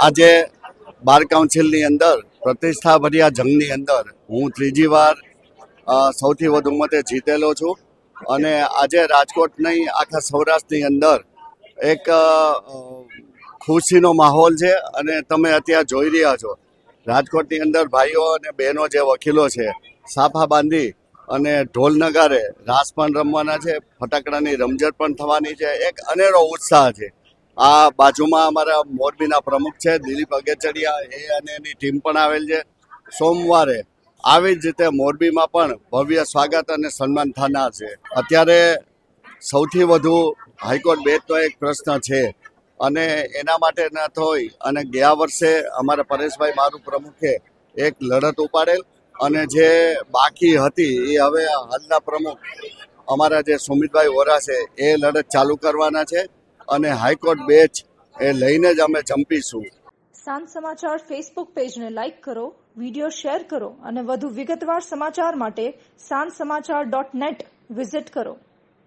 આજે બાર કાઉન્સિલની અંદર પ્રતિષ્ઠાભર્યા જંગની અંદર હું ત્રીજી વાર સૌથી વધુ મતે જીતેલો છું અને આજે રાજકોટ નહીં આખા સૌરાષ્ટ્રની અંદર એક ખુશીનો માહોલ છે અને તમે અત્યારે જોઈ રહ્યા છો રાજકોટની અંદર ભાઈઓ અને બહેનો જે વકીલો છે સાફા બાંધી અને ઢોલ નગારે રાસ પણ રમવાના છે, ફટાકડાની રમઝટ પણ થવાની છે, એક અનેરો ઉત્સાહ છે. આ બાજુમાં અમારા મોરબીના પ્રમુખ છે દિલીપ અગેચડિયા, એ અને એની ટીમ પણ આવેલ છે. સોમવારે આવી જ રીતે મોરબીમાં પણ ભવ્ય સ્વાગત અને સન્માન થનાર છે. અત્યારે સૌથી વધુ હાઈકોર્ટ બેચનો એક પ્રશ્ન છે અને એના માટે ન થઈ અને ગયા વર્ષે અમારા પરેશભાઈ મારું પ્રમુખે એક લડત ઉપાડેલ અને જે બાકી હતી એ હવે હાલના પ્રમુખ અમારા જે સુમિતભાઈ વોરા છે એ લડત ચાલુ કરવાના છે અને હાઈકોર્ટ બેચ એ લઈને જ અમે જંપીશું. સાંજ સમાચાર ફેસબુક પેજને લાઇક કરો, વિડીયો શેર કરો અને વધુ વિગતવાર સમાચાર માટે sanssamachar.net વિઝિટ કરો.